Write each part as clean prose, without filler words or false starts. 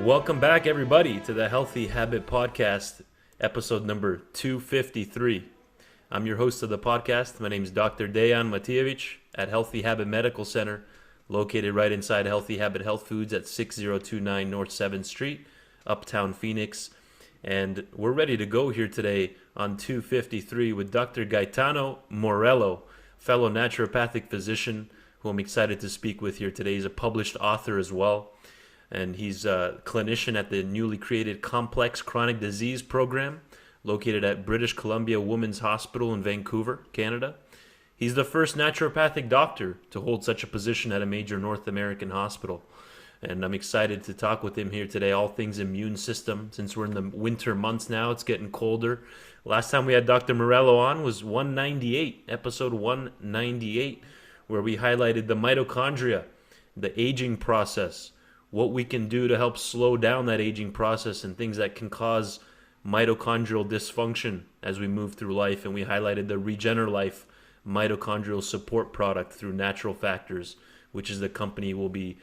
Welcome back, everybody, to the Healthy Habit Podcast, episode number 253. I'm your host of the podcast. My name is Dr. Dejan Matijevic at Healthy Habit Medical Center, located right inside Healthy Habit Health Foods at 6029 North 7th Street, Uptown Phoenix. And we're ready to go here today on 253 with Dr. Gaetano Morello, fellow naturopathic physician, who I'm excited to speak with here today. He's a published author as well, and he's a clinician at the newly created Complex Chronic Disease Program located at British Columbia Women's Hospital in Vancouver, Canada. He's the first naturopathic doctor to hold such a position at a major North American hospital. And I'm excited to talk with him here today, all things immune system. Since we're in the winter months now, it's getting colder. Last time we had Dr. Morello on was 198, episode 198, where we highlighted the mitochondria, the aging process, what we can do to help slow down that aging process and things that can cause mitochondrial dysfunction as we move through life. And we highlighted the RegenerLife mitochondrial support product through Natural Factors, which is the company we'll be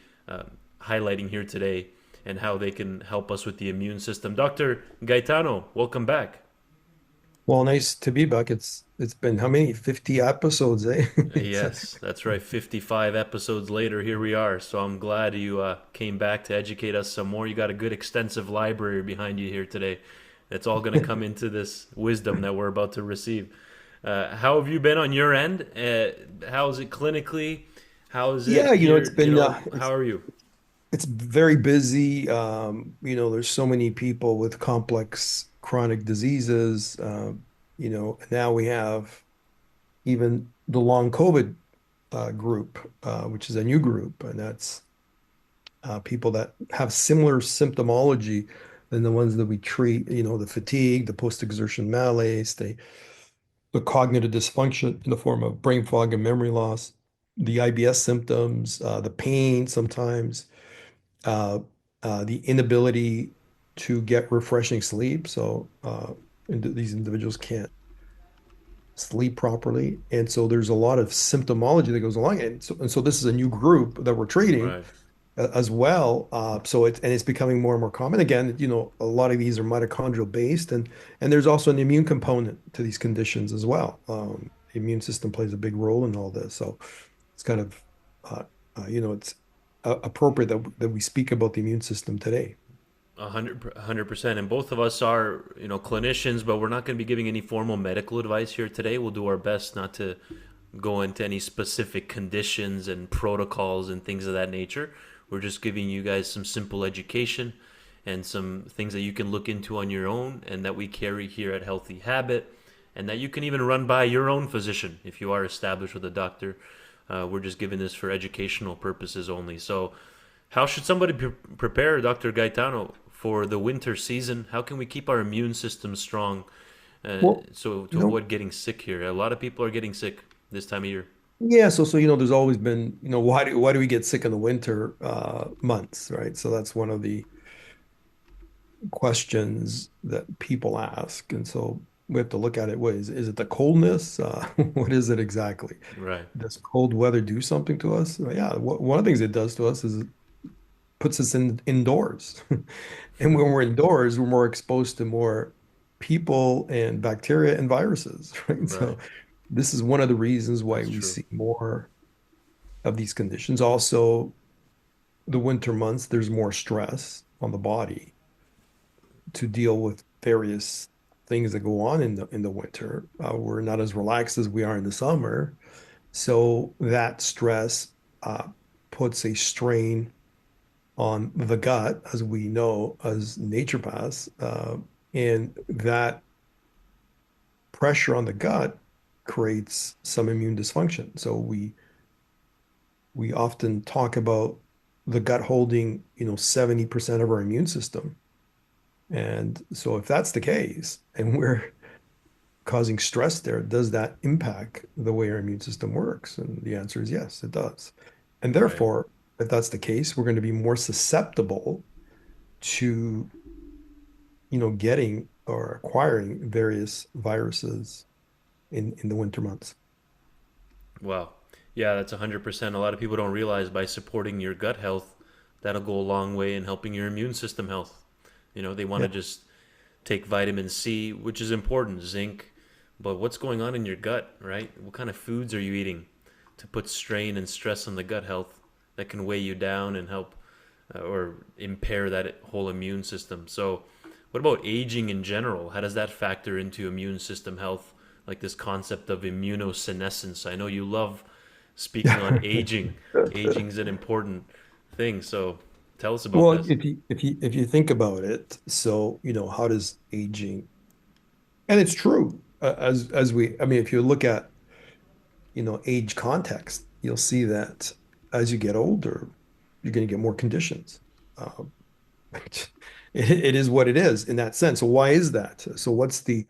highlighting here today, and how they can help us with the immune system. Dr. Gaetano, welcome back. Well, nice to be back. It's been how many? 50 episodes, eh? Yes, that's right. 55 episodes later, here we are. So I'm glad you came back to educate us some more. You got a good extensive library behind you here today. It's all going to come into this wisdom that we're about to receive. How have you been on your end? How is it clinically? How is Yeah, it it's here? been How are you? it's very busy. There's so many people with complex chronic diseases. Now we have even the long COVID group, which is a new group, and that's people that have similar symptomology than the ones that we treat. The fatigue, the post-exertion malaise, the cognitive dysfunction in the form of brain fog and memory loss, the IBS symptoms, the pain sometimes, uh, the inability to get refreshing sleep. So these individuals can't sleep properly. And so there's a lot of symptomology that goes along. And so this is a new group that we're treating Right, as well. So it's becoming more and more common. Again, a lot of these are mitochondrial based, and there's also an immune component to these conditions as well. The immune system plays a big role in all this. So it's kind of, it's appropriate that we speak about the immune system today. 100%. And both of us are, clinicians, but we're not going to be giving any formal medical advice here today. We'll do our best not to go into any specific conditions and protocols and things of that nature. We're just giving you guys some simple education and some things that you can look into on your own, and that we carry here at Healthy Habit, and that you can even run by your own physician if you are established with a doctor. We're just giving this for educational purposes only. So, how should somebody prepare, Dr. Gaetano, for the winter season? How can we keep our immune system strong, Well, so to you know, avoid getting sick here? A lot of people are getting sick this time of year. yeah, so there's always been, why do we get sick in the winter months, right? So that's one of the questions that people ask. And so we have to look at it. What is it the coldness? What is it exactly? Right, Does cold weather do something to us? Well, yeah, one of the things it does to us is it puts us indoors. And when we're indoors, we're more exposed to more people and bacteria and viruses, right? right. So this is one of the reasons why That's we true. see more of these conditions. Also, the winter months, there's more stress on the body to deal with various things that go on in the winter. We're not as relaxed as we are in the summer, so that stress uh, puts a strain on the gut, as we know as naturopaths, and that pressure on the gut creates some immune dysfunction. So we often talk about the gut holding, 70% of our immune system. And so if that's the case, and we're causing stress there, does that impact the way our immune system works? And the answer is yes, it does. And Right, therefore, if that's the case, we're going to be more susceptible to, getting or acquiring various viruses in the winter months. wow. Yeah, that's 100%. A lot of people don't realize by supporting your gut health, that'll go a long way in helping your immune system health. They want Yeah. to just take vitamin C, which is important, zinc, but what's going on in your gut, right? What kind of foods are you eating to put strain and stress on the gut health that can weigh you down and help or impair that whole immune system? So, what about aging in general? How does that factor into immune system health? Like this concept of immunosenescence. I know you love speaking on aging. Aging is an important thing. So, tell us about Well, this. if you think about it, so how does aging, and it's true, I mean, if you look at age context, you'll see that as you get older, you're going to get more conditions. Um, it is what it is in that sense. So why is that? So what's the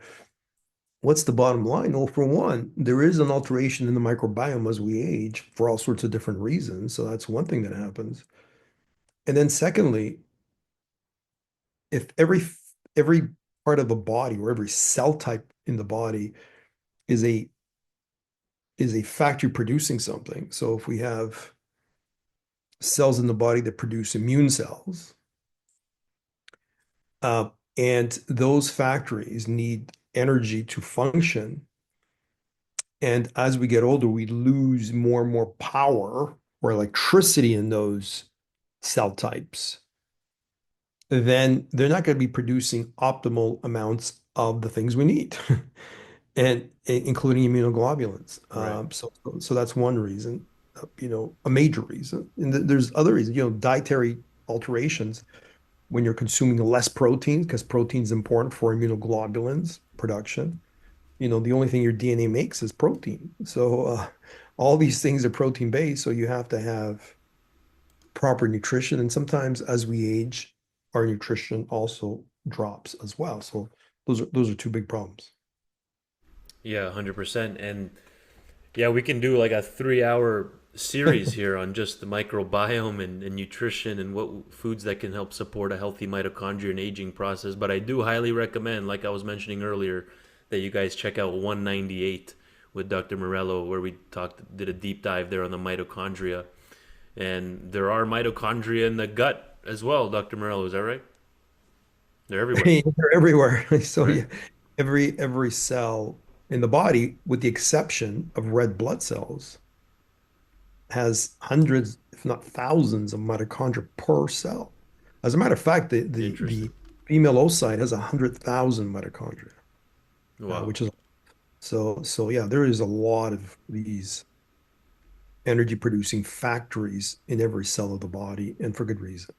bottom line? Well, for one, there is an alteration in the microbiome as we age for all sorts of different reasons. So that's one thing that happens. And then secondly, if every part of the body or every cell type in the body is a factory producing something. So if we have cells in the body that produce immune cells, uh, and those factories need energy to function. And as we get older, we lose more and more power or electricity in those cell types. Then they're not going to be producing optimal amounts of the things we need, and including immunoglobulins. Right. So that's one reason, a major reason. And there's other reasons, dietary alterations when you're consuming less protein, because protein is important for immunoglobulins production. The only thing your DNA makes is protein. So all these things are protein based. So you have to have proper nutrition. And sometimes as we age, our nutrition also drops as well. So those are two big problems. Yeah, 100%. And yeah, we can do like a 3 hour series here on just the microbiome and nutrition and what foods that can help support a healthy mitochondria and aging process. But I do highly recommend, like I was mentioning earlier, that you guys check out 198 with Dr. Morello, where we did a deep dive there on the mitochondria. And there are mitochondria in the gut as well, Dr. Morello. Is that right? They're everywhere, They're everywhere. So right? yeah, every cell in the body, with the exception of red blood cells, has hundreds, if not thousands, of mitochondria per cell. As a matter of fact, the Interesting. female oocyte has 100,000 mitochondria, Wow. which is so yeah, there is a lot of these energy producing factories in every cell of the body, and for good reason.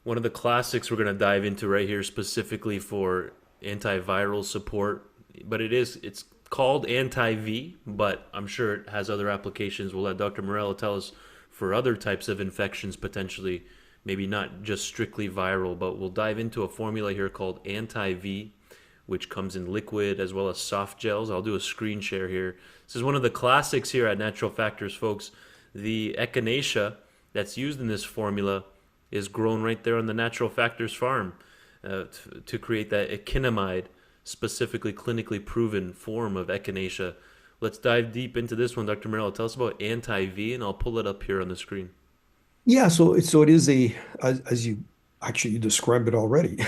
One of the classics we're going to dive into right here specifically for antiviral support, but it's called anti-V, but I'm sure it has other applications. We'll let Dr. Morello tell us for other types of infections potentially, maybe not just strictly viral, but we'll dive into a formula here called anti-V, which comes in liquid as well as soft gels. I'll do a screen share here. This is one of the classics here at Natural Factors, folks. The echinacea that's used in this formula is grown right there on the Natural Factors farm to create that echinamide, specifically clinically proven form of echinacea. Let's dive deep into this one, Dr. Morello. Tell us about anti-V, and I'll pull it up here on the screen. Yeah, so it is as you actually you described it already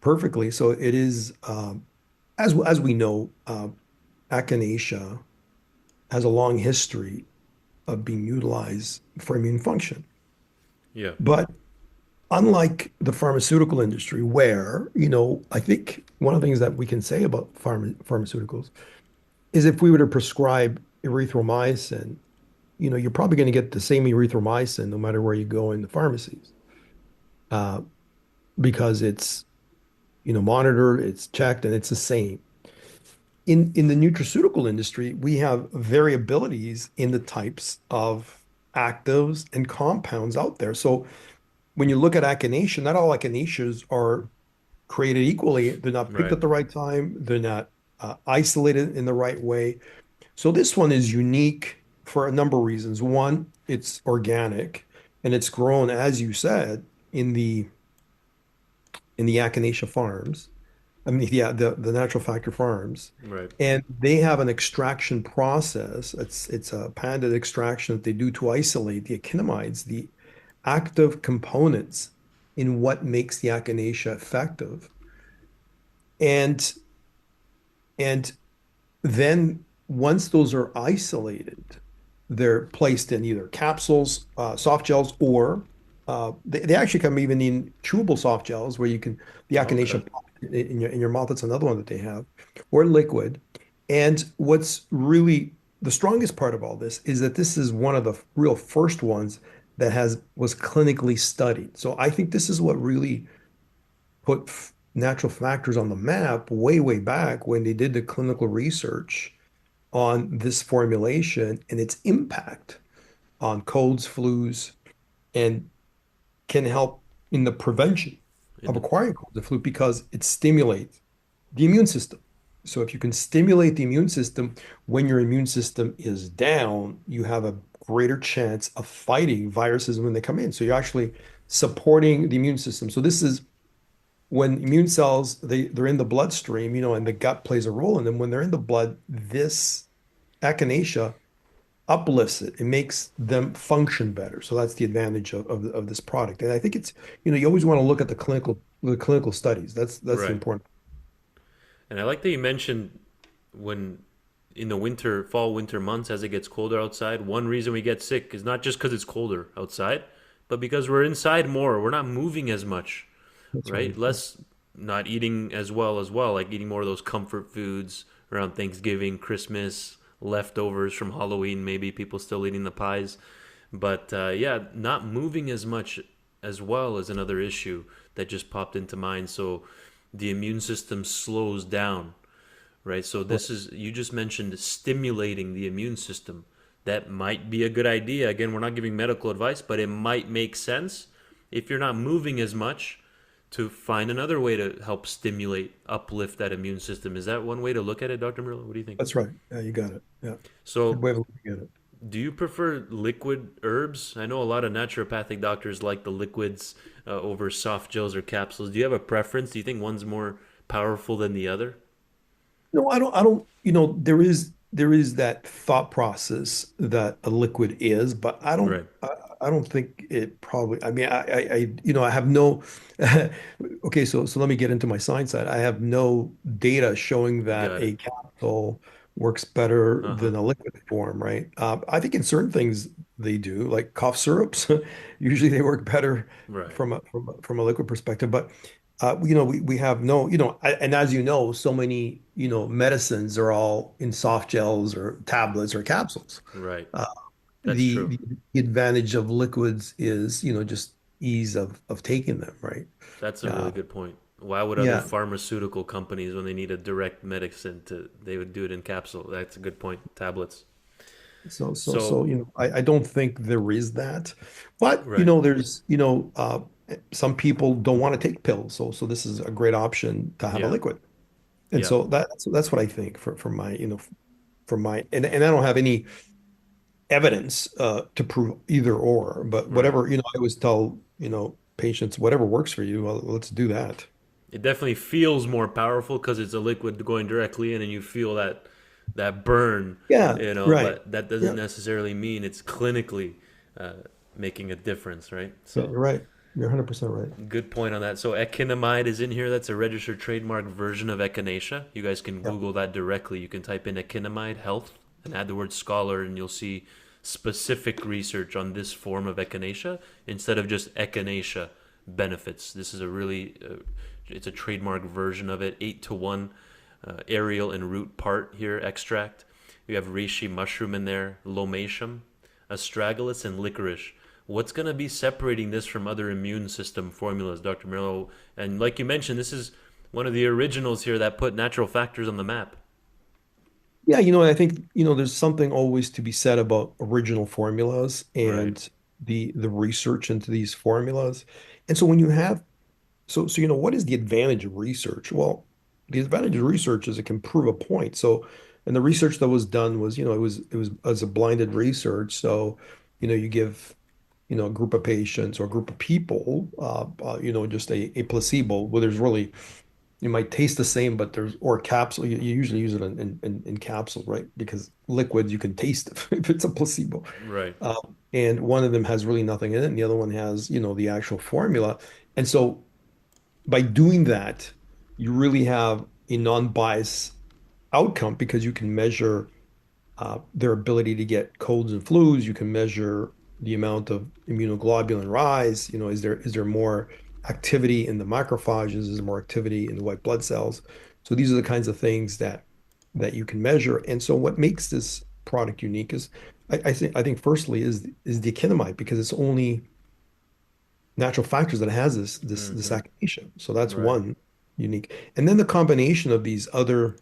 perfectly. So it is as we know, echinacea has a long history of being utilized for immune function. Yeah, But unlike the pharmaceutical industry, where, I think one of the things that we can say about pharmaceuticals is if we were to prescribe erythromycin, you're probably going to get the same erythromycin no matter where you go in the pharmacies, uh, because it's, monitored, it's checked, and it's the same. In the nutraceutical industry, we have variabilities in the types of actives and compounds out there. So when you look at echinacea, not all echinaceas are created equally. They're not picked right. at the right time. They're not isolated in the right way. So this one is unique for a number of reasons. One, it's organic and it's grown, as you said, in the echinacea farms. I mean, yeah, the natural factor farms. Right. And they have an extraction process. It's a patented extraction that they do to isolate the echinamides, the active components in what makes the echinacea effective. And and then once those are isolated, they're placed in either capsules, soft gels, or they actually come even in chewable soft gels where you can the Okay. echinacea pop in your mouth. That's another one that they have, or liquid. And what's really the strongest part of all this is that this is one of the real first ones that has was clinically studied. So I think this is what really put natural factors on the map way, way back when they did the clinical research on this formulation and its impact on colds, flus, and can help in the prevention of In acquiring colds and flu because it stimulates the immune system. So if you can stimulate the immune system when your immune system is down, you have a greater chance of fighting viruses when they come in. So you're actually supporting the immune system. So this is when immune cells they're in the bloodstream, and the gut plays a role in them. When they're in the blood, this echinacea uplifts it. It makes them function better. So that's the advantage of this product. And I think it's, you always want to look at the clinical studies. That's the right. important. And I like that you mentioned when in the winter, fall, winter months as it gets colder outside, one reason we get sick is not just because it's colder outside, but because we're inside more. We're not moving as much, That's right. right? Less not eating as well, like eating more of those comfort foods around Thanksgiving, Christmas, leftovers from Halloween, maybe people still eating the pies. But yeah, not moving as much as well is another issue that just popped into mind. So the immune system slows down, right? So Right. this is, you just mentioned stimulating the immune system. That might be a good idea. Again, we're not giving medical advice, but it might make sense if you're not moving as much to find another way to help stimulate, uplift that immune system. Is that one way to look at it, Dr. Murillo? What do you think? That's right. Yeah, you got it. Yeah. Good So way of looking at it. do you prefer liquid herbs? I know a lot of naturopathic doctors like the liquids over soft gels or capsules. Do you have a preference? Do you think one's more powerful than the other? No, I don't, there is that thought process that a liquid is, but I don't Right. I, I don't think it probably I mean I have no okay, so let me get into my science side. I have no data showing that Got it. a capsule works better Uh huh. than a liquid form, right? I think in certain things they do, like cough syrups, usually they work better Right. from a liquid perspective, but we have no, and as you know, so many, medicines are all in soft gels or tablets or capsules. Right. Uh, That's the, true. the advantage of liquids is, just ease of taking them, right? That's a Uh, really good point. Why would other yeah. pharmaceutical companies, when they need a direct medicine, they would do it in capsule? That's a good point. Tablets. So, So, I don't think there is that, but, right. there's, some people don't want to take pills. So this is a great option to have a Yeah. liquid. And Yeah. so that's what I think for my, for my, and I don't have any evidence to prove either or, but Right. whatever, I always tell, patients, whatever works for you, well, let's do that. It definitely feels more powerful because it's a liquid going directly in, and you feel that burn, Yeah, right. But that doesn't Yeah, necessarily mean it's clinically uh, making a difference, right? yeah, So you're right. You're 100% right. good point on that. So ekinamide is in here. That's a registered trademark version of echinacea. You guys can Yeah. Google that directly. You can type in ekinamide health and add the word scholar, and you'll see specific research on this form of echinacea instead of just echinacea benefits. This is a really, it's a trademark version of it. 8 to 1 aerial and root part here extract. You have reishi mushroom in there, lomatium, astragalus, and licorice. What's going to be separating this from other immune system formulas, Dr. Merlo? And like you mentioned, this is one of the originals here that put natural factors on the map. Yeah, I think, there's something always to be said about original formulas Right. and the research into these formulas. And so when you have so what is the advantage of research? Well, the advantage of research is it can prove a point. So, and the research that was done was, it was as a blinded research. So, you give, a group of patients or a group of people, just a placebo. Well, there's really you might taste the same, but there's or capsule. You usually use it in capsule, right? Because liquid you can taste if it's a placebo. Right. And one of them has really nothing in it, and the other one has, the actual formula. And so by doing that, you really have a non-biased outcome because you can measure their ability to get colds and flus. You can measure the amount of immunoglobulin rise. Is there more activity in the macrophages? Is there more activity in the white blood cells? So these are the kinds of things that you can measure. And so what makes this product unique is I think firstly is the economide because it's only natural factors that has this Mm-hmm. activation. So that's Right. one unique. And then the combination of these other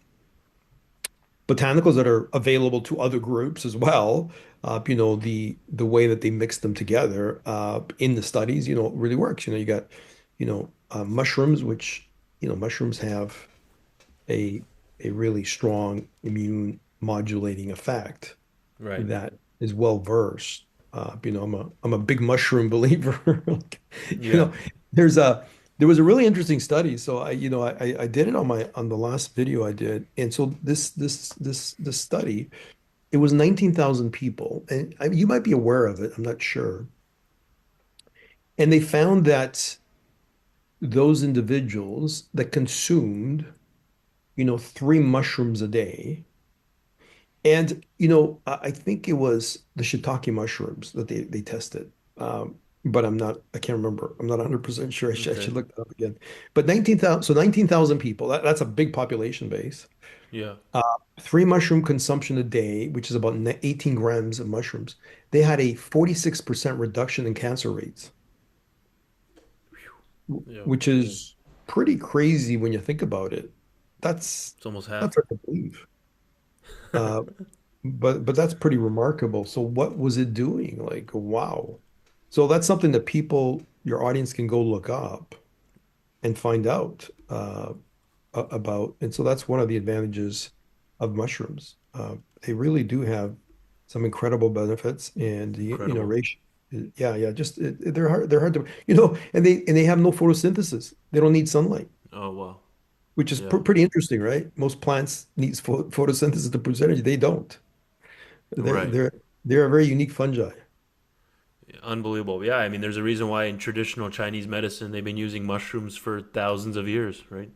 botanicals that are available to other groups as well. The way that they mix them together in the studies, really works. You got, mushrooms, which, mushrooms have a a really strong immune modulating effect Right. that is well versed. I'm a big mushroom believer. Like, you Yeah. know, there's a there was a really interesting study. So I did it on the last video I did, and so this study it was 19,000 people, and you might be aware of it. I'm not sure, and they found that those individuals that consumed three mushrooms a day. And I think it was the shiitake mushrooms that they tested. But I can't remember. I'm not 100% sure. I should Okay. look that up again. But 19,000, so 19,000 people, that's a big population base. Yeah. Uh, Three mushroom consumption a day, which is about 18 grams of mushrooms, they had a 46% reduction in cancer rates, Yeah. which is pretty crazy when you think about it. That's It's almost half. that's hard to believe. Uh, but that's pretty remarkable. So what was it doing? Like, wow. So that's something that your audience can go look up and find out about. And so that's one of the advantages of mushrooms. They really do have some incredible benefits, and Incredible. ratio. Yeah, yeah. Just they're hard to and they have no photosynthesis. They don't need sunlight, Oh wow. which is Yeah. pretty interesting, right? Most plants needs photosynthesis to produce energy. They don't. They're Right. they're they're a very unique fungi. Unbelievable. Yeah, I mean, there's a reason why in traditional Chinese medicine they've been using mushrooms for thousands of years, right?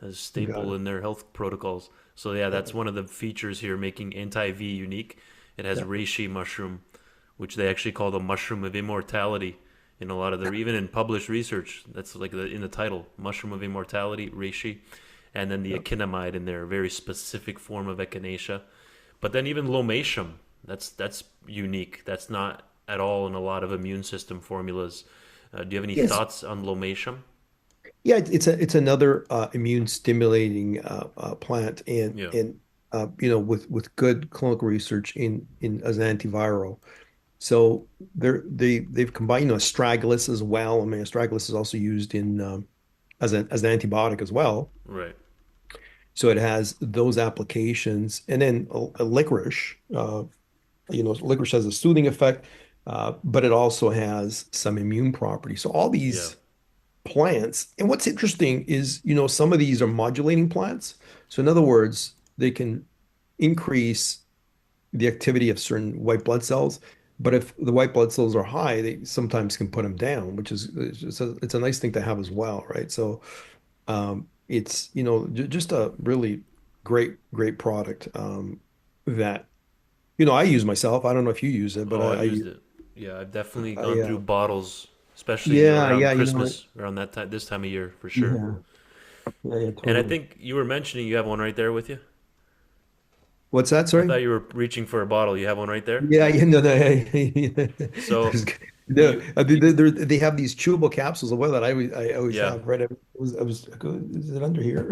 As You got staple it. in their health protocols. So yeah, Yeah, that's one of the features here making anti-V unique. It has yeah, reishi mushroom, which they actually call the mushroom of immortality in a lot of their even in published research. That's like in the title, mushroom of immortality, reishi, and then the yeah. echinomide in there, a very specific form of echinacea. But then even lomatium, that's unique. That's not at all in a lot of immune system formulas. Do you have any Yes. thoughts on lomatium? Yeah, it's another immune stimulating plant, and Yeah, with good clinical research in as an antiviral. So they've combined astragalus as well. I mean, astragalus is also used in as an antibiotic as well. right. So it has those applications, and then a licorice. Licorice has a soothing effect, but it also has some immune properties. So all Yeah, these plants, and what's interesting is, some of these are modulating plants. So in other words, they can increase the activity of certain white blood cells. But if the white blood cells are high, they sometimes can put them down, which is it's a nice thing to have as well, right? So it's just a really great product that I use myself. I don't know if you use it, but oh, I, I've I used it. Yeah, I've definitely I gone through bottles, especially yeah, around yeah, Christmas, around that time, this time of year for sure. yeah, yeah, yeah, And I totally. think you were mentioning you have one right there with you. What's that? I Sorry. thought you were reaching for a bottle. You have one right there. Yeah, no, no. So No, you, they have these chewable capsules of oil that I always yeah, have. Right, is it under here?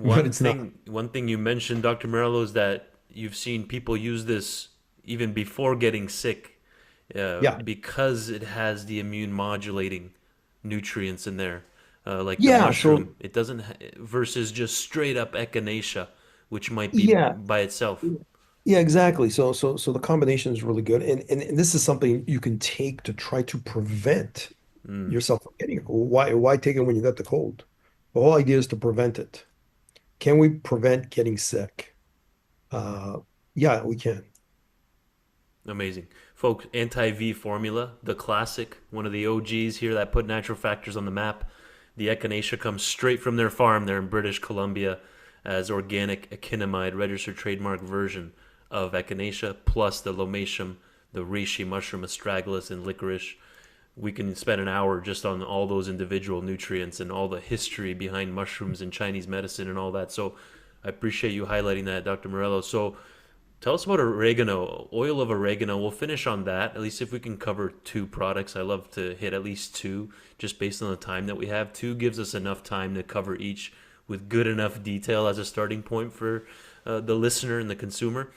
But one it's not. thing, one thing you mentioned, Dr. Morello, is that you've seen people use this even before getting sick, Yeah, because it has the immune modulating nutrients in there, like the yeah. So mushroom. It doesn't versus just straight up echinacea, which might be yeah, by itself. yeah, exactly. So the combination is really good, and this is something you can take to try to prevent Mm, yourself from getting it. Why take it when you got the cold? The whole idea is to prevent it. Can we prevent getting sick? Uh, yeah, we can. Amazing. Folks, Anti-V formula, the classic, one of the OGs here that put natural factors on the map. The echinacea comes straight from their farm there in British Columbia as organic echinamide, registered trademark version of echinacea, plus the lomatium, the reishi mushroom, astragalus, and licorice. We can spend an hour just on all those individual nutrients and all the history behind mushrooms and Chinese medicine and all that. So I appreciate you highlighting that, Dr. Morello. So tell us about oregano, oil of oregano. We'll finish on that, at least if we can cover two products. I love to hit at least two, just based on the time that we have. Two gives us enough time to cover each with good enough detail as a starting point for the listener and the consumer.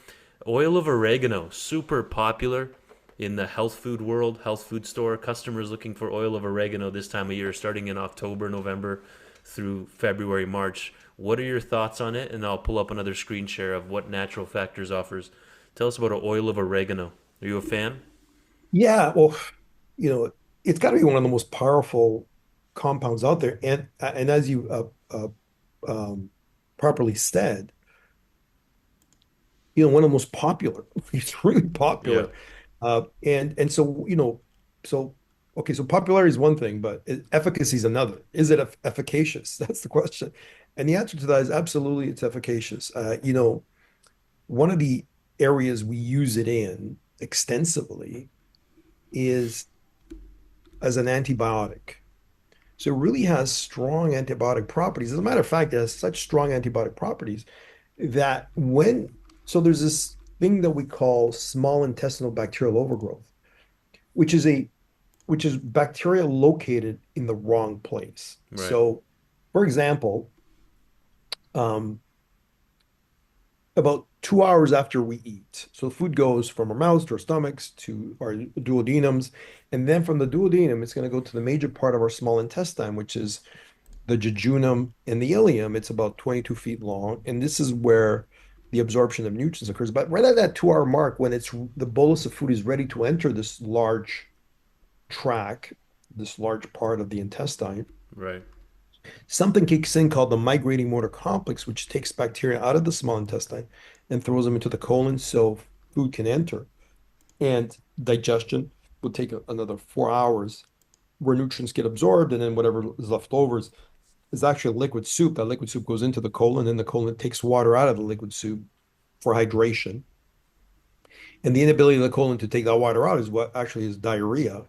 Oil of oregano, super popular in the health food world, health food store. Customers looking for oil of oregano this time of year, starting in October, November through February, March. What are your thoughts on it? And I'll pull up another screen share of what Natural Factors offers. Tell us about an oil of oregano. Are you a fan? Yeah, well, you know, it's got to be one of the most powerful compounds out there, and as you um, properly said, one of the most popular. It's really Yeah. popular, and so so okay, so popularity is one thing, but efficacy is another. Is it efficacious? That's the question, and the answer to that is absolutely, it's efficacious. One of the areas we use it in extensively is as an antibiotic. So it really has strong antibiotic properties. As a matter of fact, it has such strong antibiotic properties that so there's this thing that we call small intestinal bacterial overgrowth, which is a which is bacteria located in the wrong place. Right. So, for example, um, about 2 hours after we eat, so food goes from our mouths to our stomachs to our duodenums, and then from the duodenum, it's going to go to the major part of our small intestine, which is the jejunum and the ileum. It's about 22 feet long, and this is where the absorption of nutrients occurs. But right at that 2 hour mark, when it's the bolus of food is ready to enter this large tract, this large part of the intestine, Right. something kicks in called the migrating motor complex, which takes bacteria out of the small intestine and throws them into the colon so food can enter. And digestion will take another 4 hours where nutrients get absorbed, and then whatever is left over is actually a liquid soup. That liquid soup goes into the colon, and the colon takes water out of the liquid soup for hydration. And the inability of the colon to take that water out is what actually is diarrhea.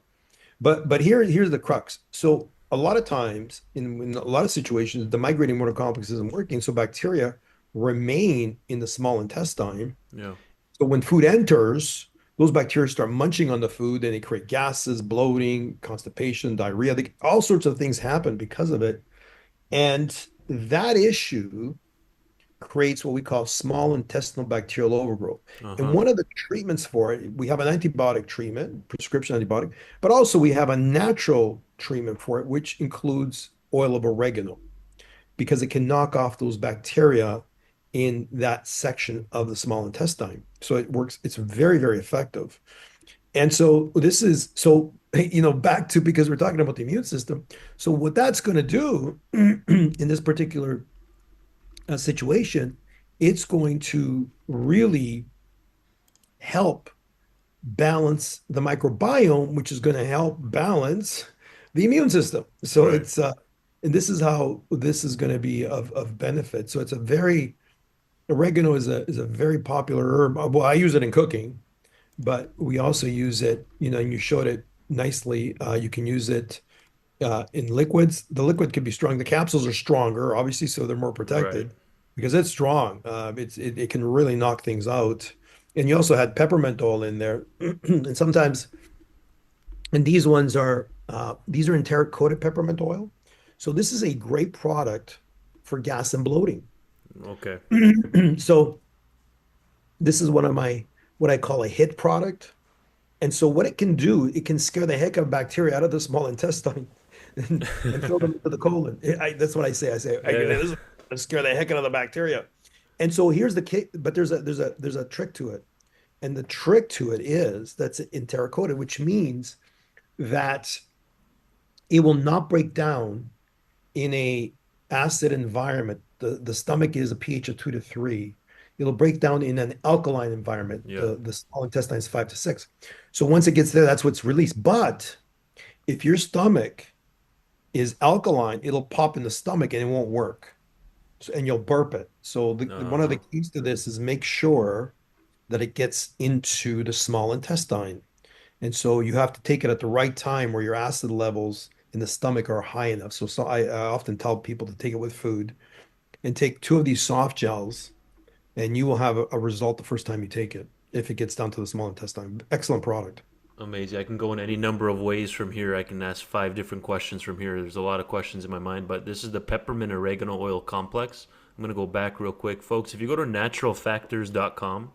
But here's the crux. So a lot of times, in a lot of situations, the migrating motor complex isn't working, so bacteria remain in the small intestine. Yeah. So when food enters, those bacteria start munching on the food, and they create gases, bloating, constipation, diarrhea. All sorts of things happen because of it. And that issue creates what we call small intestinal bacterial overgrowth. Uh And huh. one of the treatments for it, we have an antibiotic treatment, prescription antibiotic, but also we have a natural treatment for it, which includes oil of oregano, because it can knock off those bacteria in that section of the small intestine. So it works, it's very, very effective. And so back to, because we're talking about the immune system. So what that's going to do in this particular situation, it's going to really help balance the microbiome, which is going to help balance the immune system. So Right. it's and this is how this is going to be of benefit. So it's a very oregano is a very popular herb. Well, I use it in cooking, but we also use it, and you showed it nicely. You can use it in liquids. The liquid can be strong. The capsules are stronger, obviously, so they're more Right. protected because it's strong. It can really knock things out. And you also had peppermint oil in there, and sometimes, and these are enteric coated peppermint oil. So this is a great product for gas and bloating. Okay. So this is one of my what I call a hit product. And so what it can do, it can scare the heck of bacteria out of the small intestine and throw them into the colon. That's what I say. Yeah. This is gonna scare the heck out of the bacteria. And so here's the case, but there's a trick to it. And the trick to it is that's in terracotta, which means that it will not break down in a acid environment, the stomach is a pH of 2 to 3. It'll break down in an alkaline environment. Yeah. The small intestine is 5 to 6. So once it gets there, that's what's released. But if your stomach is alkaline, it'll pop in the stomach and it won't work. So, and you'll burp it. So one of the Uh-huh. keys to this is make sure that it gets into the small intestine. And so you have to take it at the right time where your acid levels in the stomach are high enough. So I often tell people to take it with food and take two of these soft gels, and you will have a result the first time you take it if it gets down to the small intestine. Excellent product. Amazing. I can go in any number of ways from here. I can ask five different questions from here. There's a lot of questions in my mind, but this is the peppermint oregano oil complex. I'm going to go back real quick. Folks, if you go to naturalfactors.com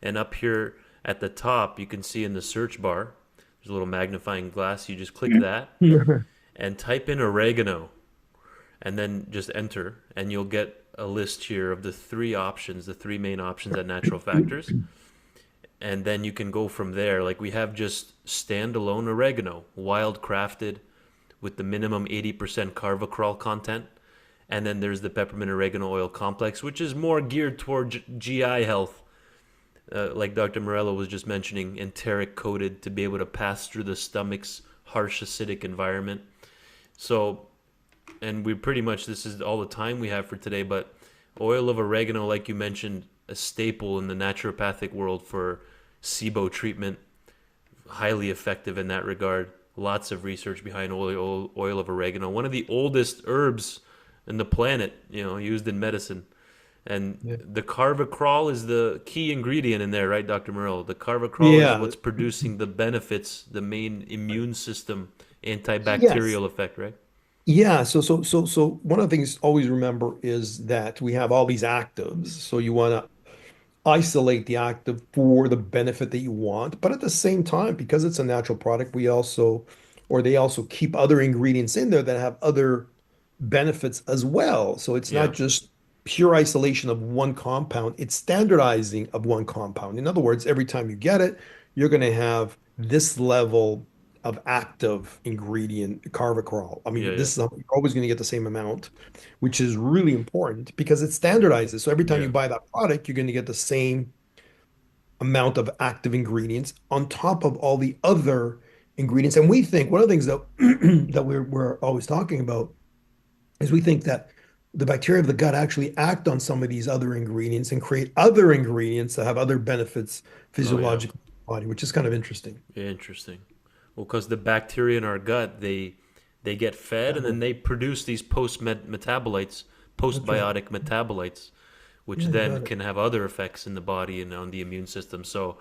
and up here at the top, you can see in the search bar, there's a little magnifying glass. You just click that and type in oregano and then just enter, and you'll get a list here of the three options, the three main options at Natural Factors. And then you can go from there. Like we have just standalone oregano, wild crafted with the minimum 80% carvacrol content. And then there's the peppermint oregano oil complex, which is more geared toward GI health, like Dr. Morello was just mentioning, enteric coated to be able to pass through the stomach's harsh acidic environment. So, and we pretty much, this is all the time we have for today, but oil of oregano, like you mentioned, a staple in the naturopathic world for SIBO treatment, highly effective in that regard. Lots of research behind oil of oregano, one of the oldest herbs in the planet, used in medicine. And Yeah. the carvacrol is the key ingredient in there, right, Dr. Morello? The carvacrol is Yeah. what's producing the benefits, the main immune system Yes. antibacterial effect, right? Yeah. So one of the things always remember is that we have all these actives. So you want to isolate the active for the benefit that you want. But at the same time, because it's a natural product, they also keep other ingredients in there that have other benefits as well. So it's Yeah, not just pure isolation of one compound, it's standardizing of one compound. In other words, every time you get it, you're going to have this level of active ingredient, carvacrol. I yeah, mean, yeah, you're always going to get the same amount, which is really important because it standardizes. So every time yeah. you buy that product, you're going to get the same amount of active ingredients on top of all the other ingredients. And we think one of the things that that we're always talking about is we think that the bacteria of the gut actually act on some of these other ingredients and create other ingredients that have other benefits Oh, yeah. physiologically in the body, which is kind of interesting. Interesting. Well, because the bacteria in our gut, they get fed and then they produce these post metabolites, That's right. postbiotic metabolites, which Yeah, you then got it. can have other effects in the body and on the immune system. So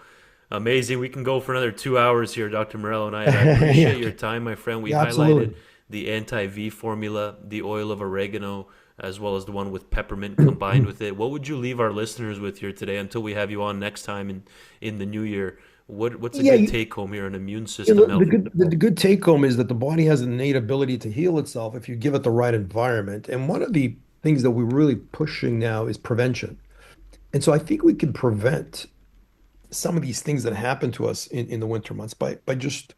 amazing. We can go for another 2 hours here, Dr. Morello and I Yeah, appreciate your time, my friend. We yeah, highlighted absolutely. the anti-V formula, the oil of oregano, as well as the one with peppermint combined with it. What would you leave our listeners with here today until we have you on next time in the new year? What's a Yeah, good take home here on immune you system know, the health? good the good take home is that the body has an innate ability to heal itself if you give it the right environment. And one of the things that we're really pushing now is prevention. And so I think we can prevent some of these things that happen to us in the winter months by just,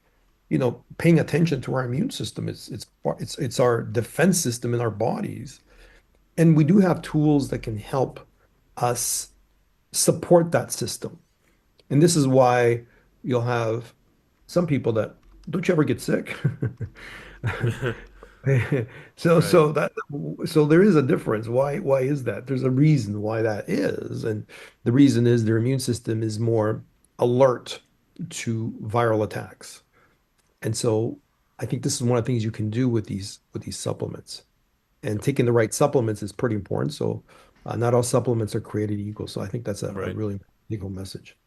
paying attention to our immune system. It's our defense system in our bodies. And we do have tools that can help us support that system. And this is why you'll have some people that don't you ever get sick? So Right, so that so there is a difference. Why is that? There's a reason why that is. And the reason is their immune system is more alert to viral attacks. And so I think this is one of the things you can do with these supplements. And taking the right supplements is pretty important. So not all supplements are created equal. So I think that's a right. really equal message.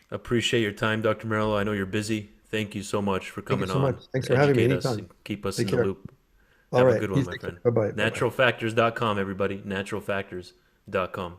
Appreciate your time, Dr. Merrill. I know you're busy. Thank you so much for Thank you coming so on much. Thanks to for having me educate us anytime. and keep us Take in the care. loop. All Have a right. good You one, my take care. friend. Bye-bye. Bye-bye. Naturalfactors.com, everybody. Naturalfactors.com.